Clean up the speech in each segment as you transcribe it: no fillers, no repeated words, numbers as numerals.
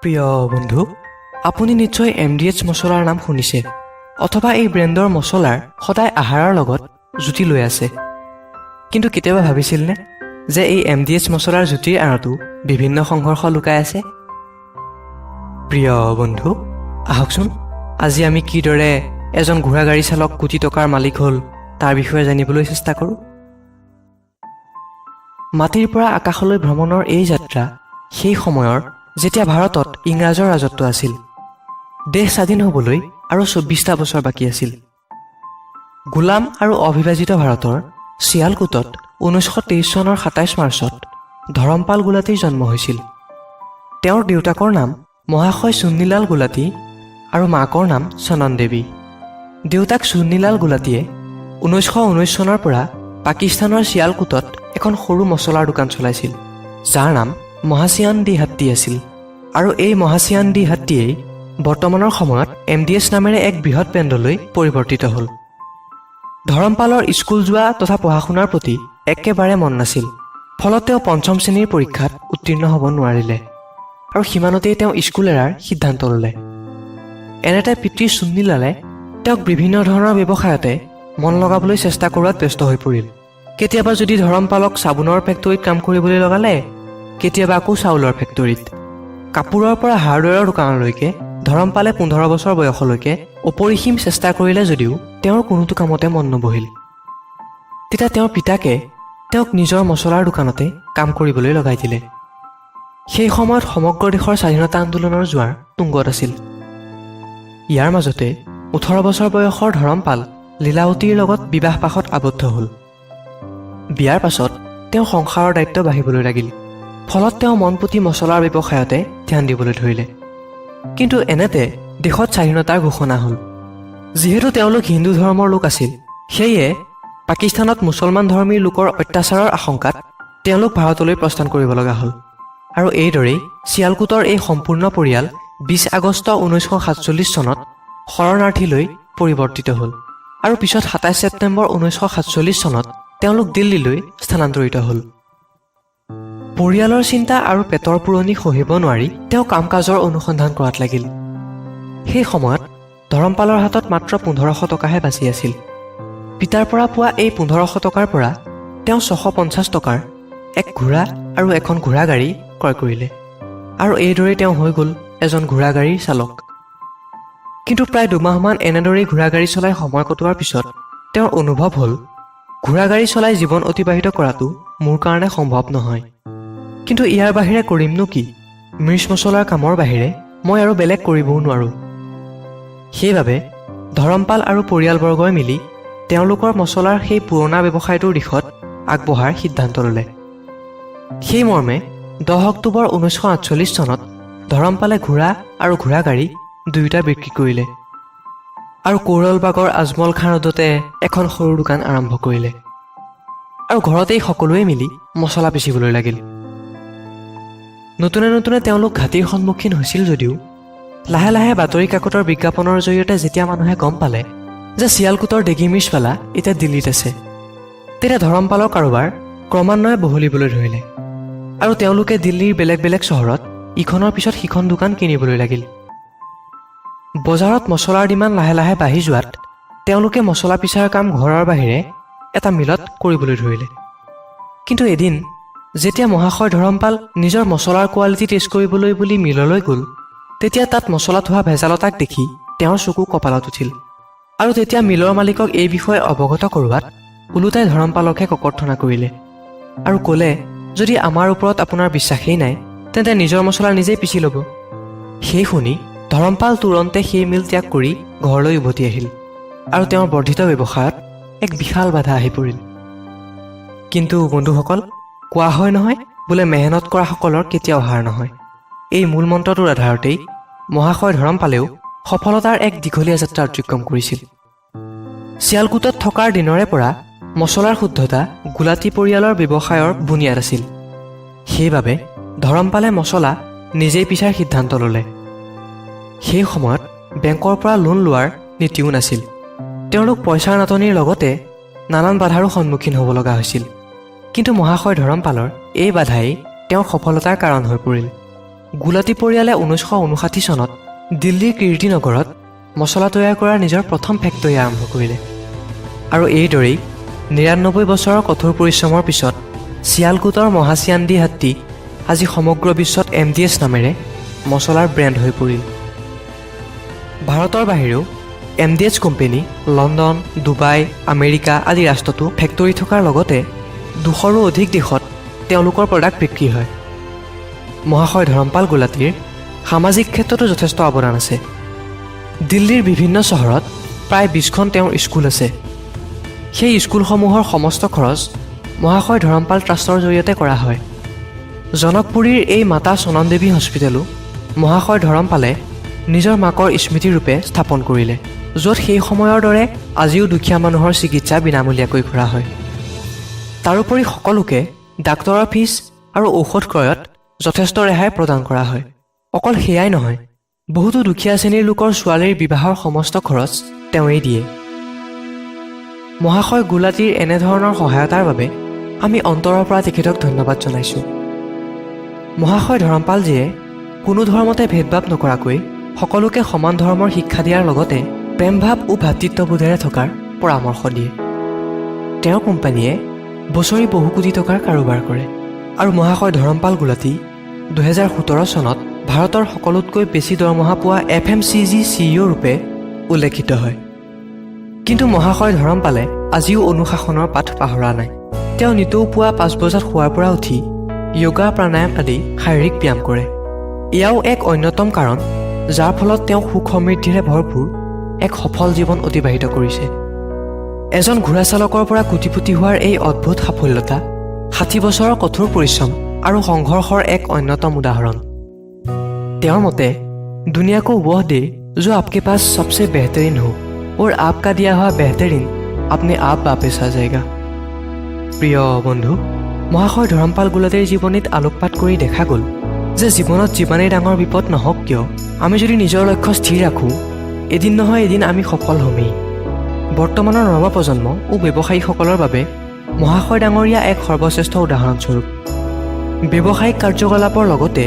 প্ৰিয় বন্ধু, আপুনি নিশ্চয় MDH মছলাৰ নাম শুনিছে অথবা এই ব্ৰেণ্ডৰ মছলাৰ সদায় আহাৰৰ লগত জুতি লৈ আছে। কিন্তু কেতিয়াবা ভাবিছিলনে যে এই MDH মছলাৰ জুতিৰ আঁৰতো বিভিন্ন সংঘৰ্ষ লুকাই আছে? প্ৰিয় বন্ধু, আহকচোন আজি আমি কিদৰে এজন ঘোঁৰাগাড়ী চালক কোটি টকাৰ মালিক হ'ল তাৰ বিষয়ে জানিবলৈ চেষ্টা কৰোঁ। মাটিৰ পৰা আকাশলৈ ভ্ৰমণৰ এই যাত্ৰা সেই সময়ৰ যেতিয়া ভাৰতত ইংৰাজৰ ৰাজত্ব আছিল। দেশ স্বাধীন হ'বলৈ আৰু 24টা বছৰ বাকী আছিল। গোলাম আৰু অবিভাজিত ভাৰতৰ চিয়ালকোটত 1923 চনৰ 27 মাৰ্চত ধৰমপাল গুলাটীৰ জন্ম হৈছিল। তেওঁৰ দেউতাকৰ নাম মহাশয় চুন্নীলাল গুলাটী আৰু মাকৰ নাম চনন দেৱী। দেউতাক চুন্নীলাল গুলাটীয়ে 1919 চনৰ পৰা পাকিস্তানৰ চিয়ালকোটত এখন সৰু মছলাৰ দোকান চলাইছিল, যাৰ নাম মহাচিয়ান ডি হাট্টি আছিল। আৰু এই মহাচিয়ান ডি হাট্টিয়েই বৰ্তমানৰ সময়ত MDH নামেৰে এক বৃহৎ ব্ৰেণ্ডলৈ পৰিৱৰ্তিত হ'ল। ধৰমপালৰ স্কুল যোৱা তথা পঢ়া শুনাৰ প্ৰতি একেবাৰে মন নাছিল। ফলত তেওঁ 5ম শ্ৰেণীৰ পৰীক্ষাত উত্তীৰ্ণ হ'ব নোৱাৰিলে আৰু সিমানতেই তেওঁ স্কুল এৰাৰ সিদ্ধান্ত ল'লে। এনেতে পিতৃ চুন্নীলালে তেওঁক বিভিন্ন ধৰণৰ ব্যৱসায়তে মন লগাবলৈ চেষ্টা কৰোৱাত ব্যস্ত হৈ পৰিল। কেতিয়াবা যদি ধৰমপালক চাবোনৰ ফেক্টৰীত কাম কৰিবলৈ লগালে, কেতিয়াবা আকৌ চাউলৰ ফেক্টৰীত। কাপোৰৰ পৰা হাৰ্ডৱেৰৰ দোকানলৈকে ধৰমপালে 15 বছৰ বয়সলৈকে অপৰিসীম চেষ্টা কৰিলে যদিও তেওঁৰ কোনোটো কামতে মন নবহিল। তেতিয়া তেওঁৰ পিতাকে তেওঁক নিজৰ মছলাৰ দোকানতে কাম কৰিবলৈ লগাই দিলে। সেই সময়ত সমগ্ৰ দেশৰ স্বাধীনতা আন্দোলনৰ জোৱাৰ তুংগত আছিল। ইয়াৰ মাজতে 18 বছৰ বয়সৰ ধৰমপাল লীলাৱতীৰ লগত বিবাহপাশত আবদ্ধ হ'ল। বিয়াৰ পাছত তেওঁ সংসাৰৰ দায়িত্ব বাঢ়িবলৈ লাগিল। ফলত তেওঁ মনপুতি মছলাৰ ব্যৱসায়তে ধ্যান দিবলৈ ধৰিলে। কিন্তু এনেতে দেশত স্বাধীনতাৰ ঘোষণা হ'ল। যিহেতু তেওঁলোক হিন্দু ধৰ্মৰ লোক আছিল, সেয়ে পাকিস্তানত মুছলমান ধৰ্মীৰ লোকৰ অত্যাচাৰৰ আশংকাত তেওঁলোক ভাৰতলৈ প্ৰস্থান কৰিব লগা হ'ল। আৰু এইদৰেই চিয়ালকোটৰ এই সম্পূৰ্ণ পৰিয়াল 20 আগষ্ট 1947 চনত শৰণাৰ্থীলৈ পৰিৱৰ্তিত হ'ল। আৰু পিছত 27 ছেপ্টেম্বৰ 1947 চনত তেওঁলোক দিল্লীলৈ স্থানান্তৰিত হ'ল। পৰিয়ালৰ চিন্তা আৰু পেটৰ পুৰণি সহিব নোৱাৰি তেওঁ কাম কাজৰ অনুসন্ধান কৰাত লাগিল। সেই সময়ত ধৰমপালৰ হাতত মাত্ৰ 1500 টকাহে বাচি আছিল। পিতাৰ পৰা পোৱা এই 1500 টকাৰ পৰা তেওঁ 650 টকাৰ এক ঘোঁৰা আৰু এখন ঘোঁৰাগাড়ী ক্ৰয় কৰিলে। আৰু এইদৰে তেওঁ হৈ গ'ল এজন ঘোঁৰাগাড়ীৰ চালক। কিন্তু প্ৰায় 2 মাহমান এনেদৰেই ঘোঁৰাগাড়ী চলাই সময় কটোৱাৰ পিছত তেওঁৰ অনুভৱ হ'ল, ঘোঁৰাগাড়ী চলাই জীৱন অতিবাহিত কৰাটো মোৰ কাৰণে সম্ভৱ নহয়। কিন্তু ইয়াৰ বাহিৰে কৰিমনো কি? মিৰ্চ মছলাৰ কামৰ বাহিৰে মই আৰু বেলেগ কৰিবও নোৱাৰোঁ। সেইবাবে ধৰমপাল আৰু পৰিয়ালবৰ্গই মিলি তেওঁলোকৰ মছলাৰ সেই পুৰণা ব্যৱসায়টোৰ দিশত আগবঢ়াৰ সিদ্ধান্ত ল'লে। সেই মৰ্মে 10 অক্টোবৰ 1948 চনত ধৰমপালে ঘোঁৰা আৰু ঘোঁৰাগাড়ী দুয়োটা বিক্ৰী কৰিলে আৰু কৌৰলবাগৰ আজমল খান ৰোডতে এখন সৰু দোকান আৰম্ভ কৰিলে। আৰু ঘৰতেই সকলোৱে মিলি মছলা পিচিবলৈ লাগিল। নতুনে নতুনে তেওঁলোক ঘাটিৰ সন্মুখীন হৈছিল যদিও লাহে লাহে বাতৰি কাকতৰ বিজ্ঞাপনৰ জৰিয়তে যেতিয়া মানুহে গম পালে যে চিয়ালকোটৰ দেগীমিৰ্চৱালা এতিয়া দিল্লীত আছে, তেতিয়া ধৰমপালৰ কাৰোবাৰ ক্ৰমান্বয়ে বহলিবলৈ ধৰিলে। আৰু তেওঁলোকে দিল্লীৰ বেলেগ বেলেগ চহৰত ইখনৰ পিছত সিখন দোকান কিনিবলৈ লাগিল। বজাৰত মছলাৰ ডিমাণ্ড লাহে লাহে বাঢ়ি যোৱাত তেওঁলোকে মছলা পিছাৰ কাম ঘৰৰ বাহিৰে এটা মিলত কৰিবলৈ ধৰিলে। কিন্তু এদিন যেতিয়া মহাশয় ধৰমপাল নিজৰ মছলাৰ কোৱালিটি টেষ্ট কৰিবলৈ বুলি মিললৈ গ'ল, তেতিয়া তাত মছলাত হোৱা ভেজালতাক দেখি তেওঁৰ চকু কপালত উঠিল। আৰু তেতিয়া মিলৰ মালিকক এই বিষয়ে অৱগত কৰোৱাত ওলোটাই ধৰমপালকহে ককৰ্থনা কৰিলে আৰু ক'লে, যদি আমাৰ ওপৰত আপোনাৰ বিশ্বাসেই নাই তেন্তে নিজৰ মছলা নিজেই পিচি ল'ব। সেই শুনি ধৰমপাল তুৰন্তে সেই মিল ত্যাগ কৰি ঘৰলৈ উভতি আহিল আৰু তেওঁৰ বৰ্ধিত ব্যৱসায়ত এক বিশাল বাধা আহি পৰিল। কিন্তু বন্ধুসকল, কোৱা হয় নহয়, বোলে মেহনত কৰা সকলৰ কেতিয়াও হাৰ নহয়। এই মূল মন্ত্ৰটোৰ আধাৰতেই মহাশয় ধৰমপালেও সফলতাৰ এক দীঘলীয়া যাত্ৰা অতিক্ৰম কৰিছিল। চিয়ালকোটত থকাৰ দিনৰে পৰা মছলাৰ শুদ্ধতা গুলাটী পৰিয়ালৰ ব্যৱসায়ৰ বুনিয়াদ আছিল। সেইবাবে ধৰমপালে মছলা নিজেই পিছাৰ সিদ্ধান্ত ল'লে। সেই সময়ত বেংকৰ পৰা লোন লোৱাৰ নীতিও নাছিল। তেওঁলোক পইচাৰ নাটনিৰ লগতে নানান বাধাৰো সন্মুখীন হ'ব লগা হৈছিল। কিন্তু মহাশয় ধৰমপালৰ এই বাধাই তেওঁৰ সফলতাৰ কাৰণ হৈ পৰিল। গুলাটী পৰিয়ালে 1959 চনত দিল্লীৰ কীৰ্তিনগৰত মছলা তৈয়াৰ কৰাৰ নিজৰ প্ৰথম ফেক্টৰী আৰম্ভ কৰিলে আৰু এইদৰেই 99 বছৰৰ কঠোৰ পৰিশ্ৰমৰ পিছত চিয়ালকোটৰ মহাচিয়ান্দি হাটী আজি সমগ্ৰ বিশ্বত MDH নামেৰে মছলাৰ ব্ৰেণ্ড হৈ পৰিল। ভাৰতৰ বাহিৰেও MDH company London, Dubai, America আদি ৰাষ্ট্ৰতো ফেক্টৰী থকাৰ লগতে 200ৰো অধিক দেশত তেওঁলোকৰ প্ৰডাক্ট বিক্ৰী হয়। মহাশয় ধৰমপাল গুলাটীৰ সামাজিক ক্ষেত্ৰতো যথেষ্ট অৱদান আছে। দিল্লীৰ বিভিন্ন চহৰত প্ৰায় 20খন তেওঁৰ স্কুল আছে। সেই স্কুলসমূহৰ সমস্ত খৰচ মহাশয় ধৰমপাল ট্ৰাষ্টৰ জৰিয়তে কৰা হয়। জনকপুৰীৰ এই মাতা চনন দেৱী হস্পিটেলো মহাশয় ধৰমপালে নিজৰ মাকৰ স্মৃতিৰূপে স্থাপন কৰিলে, য'ত সেই সময়ৰ দৰে আজিও দুখীয়া মানুহৰ চিকিৎসা বিনামূলীয়াকৈ কৰা হয়। তাৰোপৰি সকলোকে ডাক্তৰৰ ফিজ আৰু ঔষধ ক্ৰয়ত যথেষ্ট ৰেহাই প্ৰদান কৰা হয়। অকল সেয়াই নহয়, বহুতো দুখীয়া শ্ৰেণীৰ লোকৰ ছোৱালীৰ বিবাহৰ সমস্ত খৰচ তেওঁৱেই দিয়ে। মহাশয় গুলাটীৰ এনেধৰণৰ সহায়তাৰ বাবে আমি অন্তৰৰ পৰা তেখেতক ধন্যবাদ জনাইছোঁ। মহাশয় ধৰমপালজীয়ে কোনো ধৰ্মতে ভেদভাৱ নকৰাকৈ সকলোকে সমান ধৰ্মৰ শিক্ষা দিয়াৰ লগতে প্ৰেমভাৱ ও ভাতৃত্ববোধেৰে থকাৰ পৰামৰ্শ দিয়ে। তেওঁৰ কোম্পানীয়ে বছৰি বহু কোটি টকাৰ কাৰোবাৰ কৰে আৰু মহাশয় ধৰমপাল গুলাটী 2017 চনত ভাৰতৰ সকলোতকৈ বেছি দৰমহা পোৱা FMCG CEO ৰূপে উল্লেখিত হয়। কিন্তু মহাশয় ধৰমপালে আজিও অনুশাসনৰ পাঠ পাহৰা নাই। তেওঁ নিতৌ পুৱা 5 বজাত শোৱাৰ পৰা উঠি য়োগা, প্ৰাণায়াম আদি শাৰীৰিক ব্যায়াম কৰে। এয়াও এক অন্যতম কাৰণ যাৰ ফলত তেওঁ সুখ সমৃদ্ধিৰে ভৰপূৰ এক সফল জীৱন অতিবাহিত কৰিছে। এজন ঘোঁৰা চালকৰ পৰা কোটিপতি হোৱাৰ এই অদ্ভুত সাফল্যতা 60 বছৰৰ কঠোৰ পৰিশ্ৰম আৰু সংঘৰ্ষৰ এক অন্যতম উদাহৰণ। তেওঁৰ মতে, দুনিয়া को वह दे जो आपके पास सबसे बेहतरीन हो और आपका दिया हुआ बेहतरीन अपने आप वापस आ जाएगा। প্ৰিয় বন্ধু, মহাশয় ধৰমপাল গুলাটীৰ জীৱনীত আলোকপাত কৰি দেখা গ'ল যে জীৱনত যিমানেই ডাঙৰ বিপদ নহওক কিয়, আমি যদি নিজৰ লক্ষ্য স্থিৰ ৰাখোঁ, এদিন নহয় এদিন আমি সফল হ'মেই। বৰ্তমানৰ নৱপ্ৰজন্ম ও ব্যৱসায়ীসকলৰ বাবে মহাশয় ডাঙৰীয়া এক সৰ্বশ্ৰেষ্ঠ উদাহৰণস্বৰূপ। ব্যৱসায়িক কাৰ্যকলাপৰ লগতে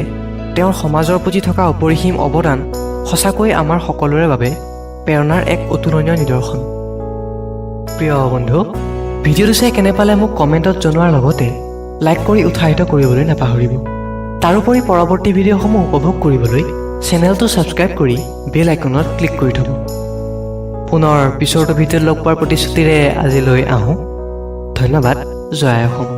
তেওঁৰ সমাজৰ প্ৰতি থকা অপৰিসীম অৱদান সঁচাকৈ আমাৰ সকলোৰে বাবে প্ৰেৰণাৰ এক অতুলনীয় নিদৰ্শন। প্ৰিয় বন্ধু, ভিডিঅ'টো চাই কেনে পালে মোক কমেণ্টত জনোৱাৰ লগতে লাইক কৰি উৎসাহিত কৰিবলৈ নাপাহৰিব। তাৰোপৰি পৰৱৰ্তী ভিডিঅ'সমূহ উপভোগ কৰিবলৈ চেনেলটো ছাবস্ক্ৰাইব কৰি বেল আইকনত ক্লিক কৰি থ'ব। পুনৰ পিছৰটো ভিডিঅ'ত লগ পোৱাৰ প্ৰতিশ্ৰুতিৰে আজিলৈ আহোঁ। ধন্যবাদ। জয় অসম।